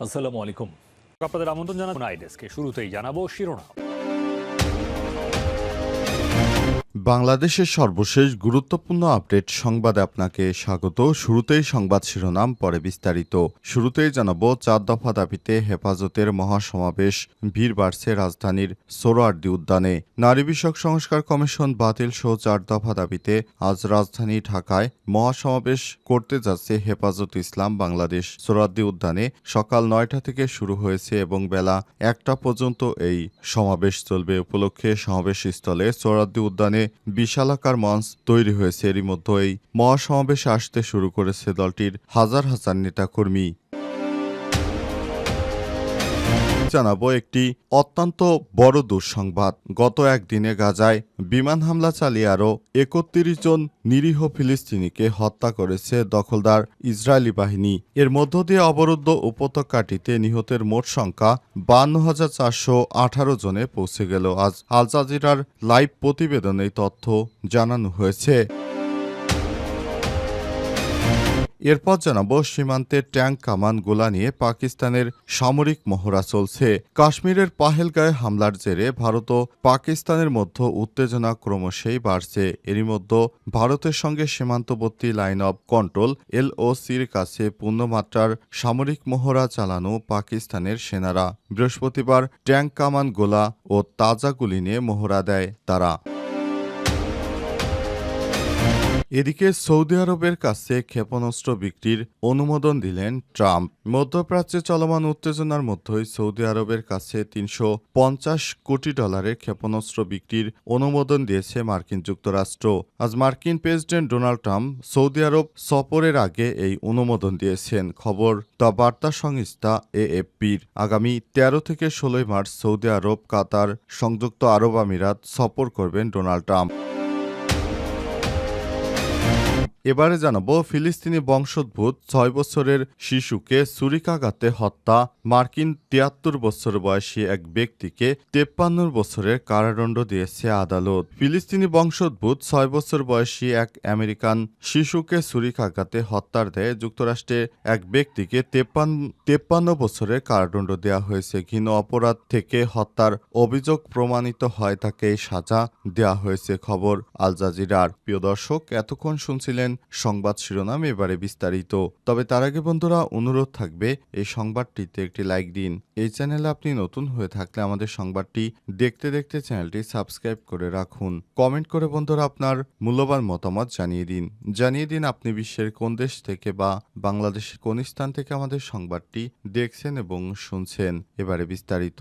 আসসালামু আলাইকুম। আপনাদের আমন্ত্রণ জানাবো আইডেস্কে। শুরুতেই জানাবো শিরোনাম। বাংলাদেশের সর্বশেষ গুরুত্বপূর্ণ আপডেট সংবাদে আপনাকে স্বাগত। শুরুতেই সংবাদ শিরোনাম, পরে বিস্তারিত। শুরুতেই জানাবো ৪ দফা দাবিতে হেফাজতের মহাসমাবেশ, ভিড় বাড়ছে রাজধানীর সোহরাওয়ার্দী উদ্যানে। নারী বিষয়ক সংস্কার কমিশন বাতিল সহ ৪ দফা দাবিতে আজ রাজধানী ঢাকায় মহাসমাবেশ করতে যাচ্ছে হেফাজত ইসলাম বাংলাদেশ। সোহরাওয়ার্দী উদ্যানে সকাল ৯টা থেকে শুরু হয়েছে এবং বেলা ১টা পর্যন্ত এই সমাবেশ চলবে। উপলক্ষে সমাবেশস্থলে সোহরাওয়ার্দী উদ্যানে বিশালাকার মঞ্চ তৈরি হয়েছে। এরই মধ্যে এই মহাসমাবেশে আসতে শুরু করেছে দলটির হাজার হাজার নেতাকর্মী। জানাবো একটি অত্যন্ত বড় দুঃসংবাদ। গত একদিনে গাজায় বিমান হামলা চালিয়ে আরও ৩১ জন নিরীহ ফিলিস্তিনিকে হত্যা করেছে দখলদার ইসরায়েলি বাহিনী। এর মধ্য দিয়ে অবরুদ্ধ উপত্যকাটিতে নিহতের মোট সংখ্যা ৫২,৪১৮ জনে পৌঁছে গেল। আজ আল জাজিরার লাইভ প্রতিবেদনে এই তথ্য জানানো হয়েছে। এরপর জানাবো সীমান্তে ট্যাঙ্ক, কামান, গোলা নিয়ে পাকিস্তানের সামরিক মহড়া চলছে। কাশ্মীরের পাহেলগাঁয়ে হামলার জেরে ভারত ও পাকিস্তানের মধ্যে উত্তেজনা ক্রমশই বাড়ছে। এরই মধ্যে ভারতের সঙ্গে সীমান্তবর্তী লাইন অব কন্ট্রোল LOCর কাছে পূর্ণমাত্রার সামরিক মহড়া চালানো পাকিস্তানের সেনারা। বৃহস্পতিবার ট্যাঙ্ক, কামান, গোলা ও তাজা গুলি নিয়ে মহড়া দেয় তারা। এদিকে সৌদি আরবের কাছে ক্ষেপণাস্ত্র বিক্রির অনুমোদন দিলেন ট্রাম্প। মধ্যপ্রাচ্যে চলমান উত্তেজনার মধ্যেই সৌদি আরবের কাছে $৩৫০ কোটি ক্ষেপণাস্ত্র বিক্রির অনুমোদন দিয়েছে মার্কিন যুক্তরাষ্ট্র। আজ মার্কিন প্রেসিডেন্ট ডোনাল্ড ট্রাম্প সৌদি আরব সফরের আগে এই অনুমোদন দিয়েছেন। খবর দ্য বার্তা সংস্থা AFPর। আগামী ১৩ থেকে ১৬ মার্চ সৌদি আরব, কাতার, সংযুক্ত আরব আমিরাত সফর করবেন ডোনাল্ড ট্রাম্প। এবারে জানাবো ফিলিস্তিনি বংশোদ্ভূত ৬ বছরের শিশুকে ছুরিকাঘাতে হত্যা, মার্কিন ৭৩ বছর বয়সী এক ব্যক্তিকে ৫৩ বছরের কারাদণ্ড দিয়েছে আদালত। ফিলিস্তিনি বংশোদ্ভূত ৬ বছর বয়সী এক আমেরিকান শিশুকে ছুরিকাঘাতে হত্যার দায়ে যুক্তরাষ্ট্রের এক ব্যক্তিকে ৫৩ বছরের কারাদণ্ড দেওয়া হয়েছে। ঘৃণ্য অপরাধ থেকে হত্যার অভিযোগ প্রমাণিত হয় তাকে এই সাজা দেওয়া হয়েছে। খবর আল জাজিরার। প্রিয় দর্শক, এতক্ষণ শুনছিলেন সংবাদ শিরোনাম, এবারে বিস্তারিত। তবে তার আগে বন্ধুরা, অনুরোধ থাকবে এই সংবাদটিতে একটি লাইক দিন। এই চ্যানেলে আপনি নতুন হয়ে থাকলে আমাদের সংবাদটি দেখতে দেখতে চ্যানেলটি সাবস্ক্রাইব করে রাখুন। কমেন্ট করে বন্ধুরা আপনার মূল্যবান মতামত জানিয়ে দিন আপনি বিশ্বের কোন দেশ থেকে বা বাংলাদেশের কোন স্থান থেকে আমাদের সংবাদটি দেখছেন এবং শুনছেন। এবারে বিস্তারিত।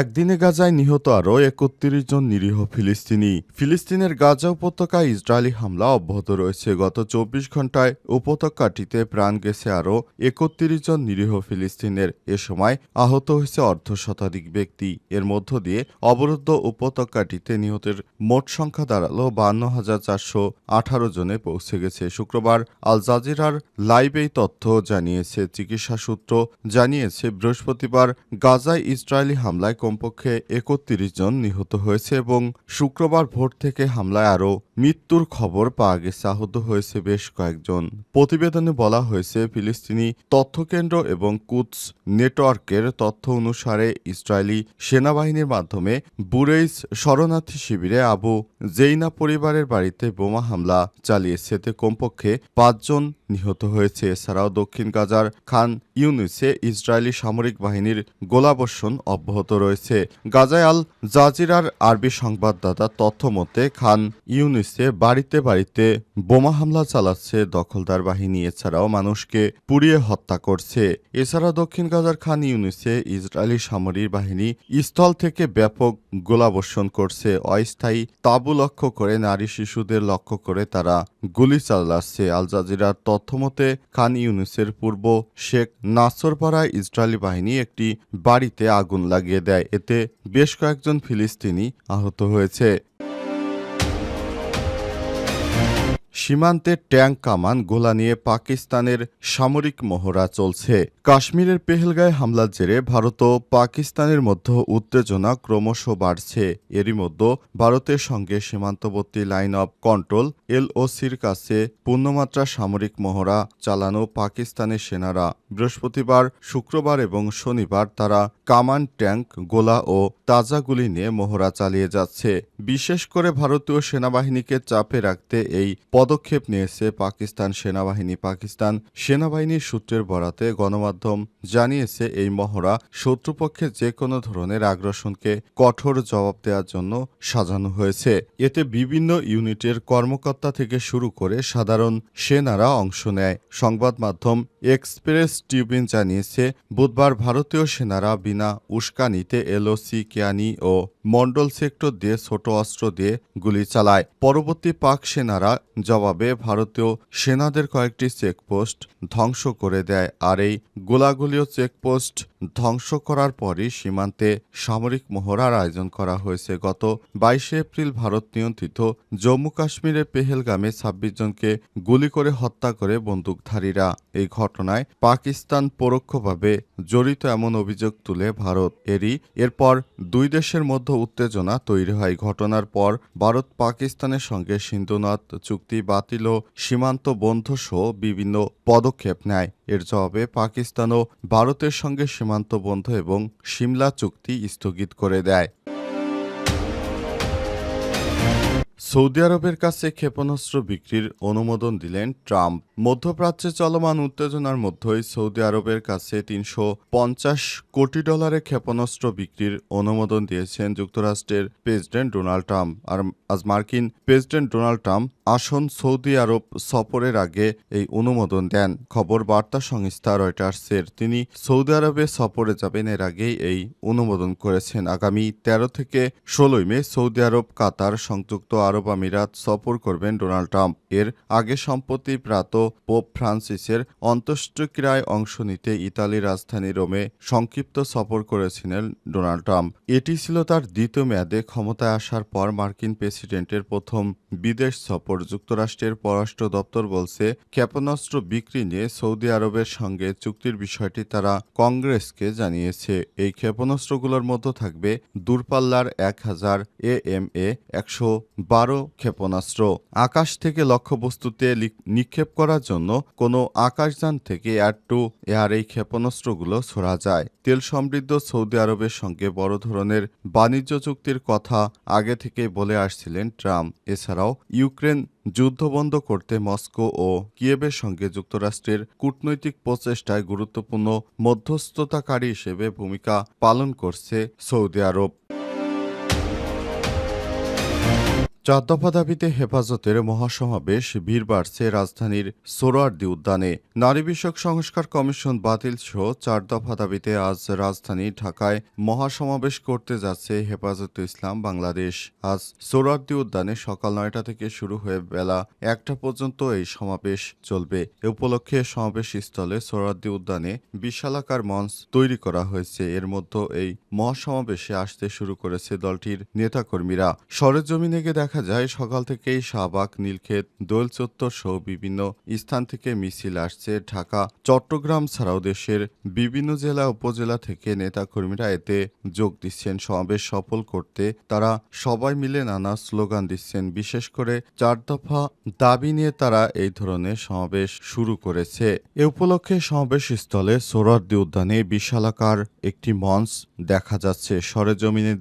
একদিনে গাজায় নিহত আরও ৩১ জন নিরীহ ফিলিস্তিনি। ফিলিস্তিনের গাজা উপত্যকায় ইসরায়েলি হামলা অব্যাহত রয়েছে। গত ২৪ ঘণ্টায় উপত্যকাটিতে প্রাণ গেছে আরও ৩১ জন নিরীহ ফিলিস্তিনের। এ সময় আহত হয়েছে অর্ধশতাধিক ব্যক্তি। এর মধ্য দিয়ে অবরুদ্ধ উপত্যকাটিতে নিহতের মোট সংখ্যা দাঁড়ালো ৫২,৪১৮ জনে পৌঁছে গেছে। শুক্রবার আল জাজিরার লাইভ এই তথ্য জানিয়েছে। চিকিৎসা সূত্র জানিয়েছে বৃহস্পতিবার গাজায় ইসরায়েলি হামলায় কমপক্ষে ৩১ জন নিহত হয়েছে এবং শুক্রবার ভোর থেকে হামলায় আরও মৃত্যুর খবর পাওয়া গেছে। আহত হয়েছে বেশ কয়েকজন। প্রতিবেদনে বলা হয়েছে, ফিলিস্তিনি তথ্যকেন্দ্র এবং কুদস নেটওয়ার্কের তথ্য অনুসারে ইসরায়েলি সেনাবাহিনীর মাধ্যমে বুরেইজ শরণার্থী শিবিরে আবু জেইনা পরিবারের বাড়িতে বোমা হামলা চালিয়েছে। এতে কমপক্ষে ৫ জন নিহত হয়েছে। এছাড়াও দক্ষিণ গাজার খান ইউনিসে ইসরায়েলি সামরিক বাহিনীর গোলাবর্ষণ অব্যাহত রয়েছে। গাজায় আল জাজিরার আরবি সংবাদদাতা তথ্য মতে খান ইউনিসে বাড়িতে বাড়িতে বোমা হামলা চালাচ্ছে দখলদার বাহিনী। এছাড়াও মানুষকে পুড়িয়ে হত্যা করছে। এছাড়া দক্ষিণ গাজার খান ইউনিসে ইসরায়েলি সামরিক বাহিনী স্থল থেকে ব্যাপক গোলাবর্ষণ করছে। অস্থায়ী তাঁবু লক্ষ্য করে নারী শিশুদের লক্ষ্য করে তারা গুলি চালাচ্ছে। আল জাজিরার তথ্যমতে খান ইউনিসের পূর্ব শেখ নাসরপাড়ায় ইসরায়েলি বাহিনী একটি বাড়িতে আগুন লাগিয়ে দেয়। এতে বেশ কয়েকজন ফিলিস্তিনি আহত হয়েছে। সীমান্তে ট্যাঙ্ক, কামান, গোলা নিয়ে পাকিস্তানের সামরিক মহড়া চলছে। কাশ্মীরের পেহেলগাঁয়ে হামলার জেরে ভারত ও পাকিস্তানের মধ্যে উত্তেজনা ক্রমশ বাড়ছে। এরই মধ্যে ভারতের সঙ্গে সীমান্তবর্তী লাইন অব কন্ট্রোল এলওসির কাছে পূর্ণমাত্রা সামরিক মহড়া চালানো পাকিস্তানের সেনারা বৃহস্পতিবার, শুক্রবার এবং শনিবার তারা কামান, ট্যাঙ্ক, গোলা ও তাজা গুলি নিয়ে মহড়া চালিয়ে যাচ্ছে। বিশেষ করে ভারতীয় সেনাবাহিনীকে চাপে রাখতে এই পদক্ষেপ নিয়েছে পাকিস্তান সেনাবাহিনী। পাকিস্তান সেনাবাহিনীর সূত্রের বরাতে গণমাধ্যম জানিয়েছে, এই মহড়া শত্রুপক্ষের যে কোনো ধরনের আগ্রাসনকে কঠোর জবাব দেওয়ার জন্য সাজানো হয়েছে। এতে বিভিন্ন ইউনিটের কর্মকর্তা থেকে শুরু করে সাধারণ সেনারা অংশ নেয়। সংবাদ মাধ্যম এক্সপ্রেস ট্রিবিউন জানিয়েছে, বুধবার ভারতীয় সেনারা বিনা উস্কানিতে এলওসি, কেয়ানি ও মন্ডল সেক্টর দিয়ে ছোট অস্ত্র দিয়ে গুলি চালায়। পরবর্তী পাক সেনারা জবাবে ভারতীয় সেনাদের কয়েকটি চেকপোস্ট ধ্বংস করে দেয়। আর এই গোলাগুলিও চেকপোস্ট ধ্বংস করার পরই সীমান্তে সামরিক মহড়ার আয়োজন করা হয়েছে। গত 22 এপ্রিল ভারত নিয়ন্ত্রিত জম্মু কাশ্মীরের পেহেলগামে 26 জনকে গুলি করে হত্যা করে বন্দুকধারীরা। এই ঘটনায় পাকিস্তান পরোক্ষভাবে জড়িত এমন অভিযোগ তুলে ভারত। এরপর দুই দেশের মধ্যে উত্তেজনা তৈরি হয়। ঘটনার পর ভারত পাকিস্তানের সঙ্গে সিন্ধু নদ চুক্তি বাতিল ও সীমান্ত বন্ধ সহ বিভিন্ন পদক্ষেপ নেয়। এর জবাবে পাকিস্তানও ভারতের সঙ্গে সীমান্ত বন্ধ এবং সিমলা চুক্তি স্থগিত করে দেয়। সৌদি আরবের কাছে ক্ষেপণাস্ত্র বিক্রির অনুমোদন দিলেন ট্রাম্প। মধ্যপ্রাচ্যে চলমান উত্তেজনার মধ্যেই সৌদি আরবের কাছে $350 কোটি ক্ষেপণাস্ত্র বিক্রির অনুমোদন দিয়েছেন যুক্তরাষ্ট্রের প্রেসিডেন্ট ডোনাল্ড ট্রাম্প। আর আজ মার্কিন প্রেসিডেন্ট ডোনাল্ড ট্রাম্প আসন সৌদি আরব সফরের আগে এই অনুমোদন দেন। খবর বার্তা সংস্থা রয়টার্সের। তিনি সৌদি আরবে সফরে যাবেন, এর আগেই এই অনুমোদন করেছেন। আগামী 13 থেকে 16 মে সৌদি আরব, কাতার, সংযুক্ত আরব আমিরাত সফর করবেন ডোনাল্ড ট্রাম্প। এর আগে সম্প্রতি প্রাত পোপ ফ্রান্সিসের অন্ত্যেষ্টিক্রিয়ায় অংশ নিতে ইতালির রাজধানী রোমে সংক্ষিপ্ত সফর করেছিলেন ডোনাল্ড ট্রাম্প। এটি ছিল তার দ্বিতীয় মেয়াদে ক্ষমতায় আসার পর মার্কিন প্রেসিডেন্টের প্রথম বিদেশ সফর। যুক্তরাষ্ট্রের পররাষ্ট্র দপ্তর বলছে, ক্ষেপণাস্ত্র বিক্রি নিয়ে সৌদি আরবের সঙ্গে চুক্তির বিষয়টি তারা কংগ্রেসকে জানিয়েছে। এই ক্ষেপণাস্ত্রগুলোর মধ্যে থাকবে দূরপাল্লার 1000 AMA 112 ক্ষেপণাস্ত্র। আকাশ থেকে লক্ষ্যবস্তুতে নিক্ষেপ করার জন্য কোনো আকাশযান থেকে এয়ার টু এয়ার এই ক্ষেপণাস্ত্রগুলো ছোড়া যায়। তেল সমৃদ্ধ সৌদি আরবের সঙ্গে বড় ধরনের বাণিজ্য চুক্তির কথা আগে থেকেই বলে আসছিলেন ট্রাম্প। এছাড়াও ইউক্রেন যুদ্ধ বন্ধ করতে মস্কো ও কিয়েভের সঙ্গে যুক্তরাষ্ট্রের কূটনৈতিক প্রচেষ্টায় গুরুত্বপূর্ণ মধ্যস্থতাকারী হিসেবে ভূমিকা পালন করছে সৌদি আরব। 4 দফা দাবিতে হেফাজতের মহাসমাবেশ, ভিড় বাড়ছে রাজধানীর সোহরাওয়ার্দী উদ্যানে। নারী বিষয়ক সংস্কার কমিশন বাতিল সহ 4 দফা দাবিতে আজ রাজধানী ঢাকায় মহাসমাবেশ করতে যাচ্ছে হেফাজতে ইসলাম বাংলাদেশ। আজ সোহরাওয়ার্দী উদ্যানে সকাল 9টা থেকে শুরু হয়ে বেলা 1টা পর্যন্ত এই সমাবেশ চলবে। এ উপলক্ষে সমাবেশ স্থলে সোহরাওয়ার্দী উদ্যানে বিশালাকার মঞ্চ তৈরি করা হয়েছে। এর মধ্যে এই মহাসমাবেশে আসতে শুরু করেছে দলটির নেতাকর্মীরা। সরেজমিনে গিয়ে দেখা যায়, সকাল থেকেই শাহবাগ, নীলক্ষেত, দোল চত্বর সহ বিভিন্ন স্থান থেকে মিছিল আসছে। ঢাকা, চট্টগ্রাম ছাড়াও দেশের বিভিন্ন জেলা উপজেলা থেকে নেতাকর্মীরা এতে যোগ দিচ্ছেন। সমাবেশ সফল করতে তারা সবাই মিলে নানা স্লোগান দিচ্ছেন। বিশেষ করে 4 দফা দাবি নিয়ে তারা এই ধরনের সমাবেশ শুরু করেছে। এ উপলক্ষে সমাবেশ স্থলে সোহরাওয়ার্দী উদ্যানে বিশালাকার একটি মঞ্চ দেখা যাচ্ছে। সরেজমিনে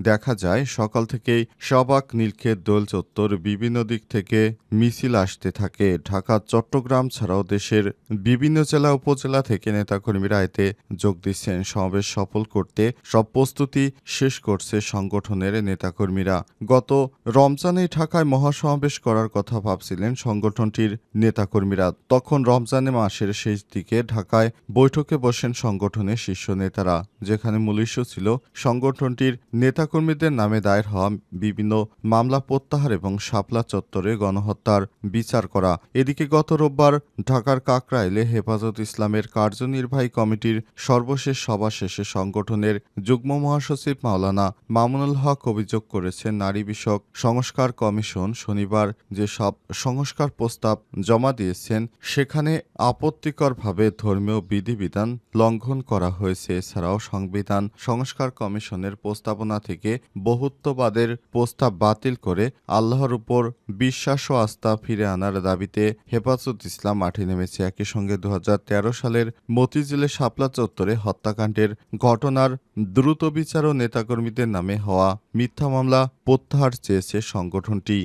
দেখা যায়, সকাল থেকেই শাহবাগ, নীলক্ষেত, দোল চত্বর বিভিন্ন দিক থেকে মিছিল আসতে থাকে। ঢাকা, চট্টগ্রাম ছাড়াও দেশের বিভিন্ন জেলা উপজেলা থেকে নেতাকর্মীরা এতে যোগ দিচ্ছেন। সমাবেশ সফল করতে সব প্রস্তুতি শেষ করছে সংগঠনের নেতাকর্মীরা। গত রমজানে ঢাকায় মহাসমাবেশ করার কথা ভাবছিলেন সংগঠনটির নেতাকর্মীরা। তখন রমজানে মাসের শেষ দিকে ঢাকায় বৈঠকে বসেন সংগঠনের শীর্ষ নেতারা, যেখানে মূল ইস্যু ছিল সংগঠনটির নেতাকর্মীদের নামে দায়ের হওয়া বিভিন্ন মামলা প্রত্যাহার এবং শাপলা চত্বরে গণহত্যার বিচার করা। এদিকে গত রোববার ঢাকার কাকরাইলে হেফাজত ইসলামের কার্যনির্বাহী কমিটির সর্বশেষ সভা শেষে সংগঠনের যুগ্ম মহাসচিব মাওলানা মামুনুল হক অভিযোগ করেছেন, নারী বিষয়ক সংস্কার কমিশন শনিবার যে সব সংস্কার প্রস্তাব জমা দিয়েছেন সেখানে আপত্তিকরভাবে ধর্মীয় বিধিবিধান লঙ্ঘন করা হয়েছে। এছাড়াও সংবিধান সংস্কার কমিশনের প্রস্তাবনা থেকে বহুত্ববাদের প্রস্তাব বাতিল করে করে আল্লাহর উপর বিশ্বাস ও আস্থা ফিরে আনার দাবিতে হেফাজত ইসলাম মাঠে নেমেছে। একই সঙ্গে 2013 সালের মতিঝিলে শাপলা চত্বরে হত্যাকাণ্ডের ঘটনার দ্রুত বিচার ও নেতাকর্মীদের নামে হওয়া মিথ্যা মামলা প্রত্যাহার চেয়েছে সংগঠনটি।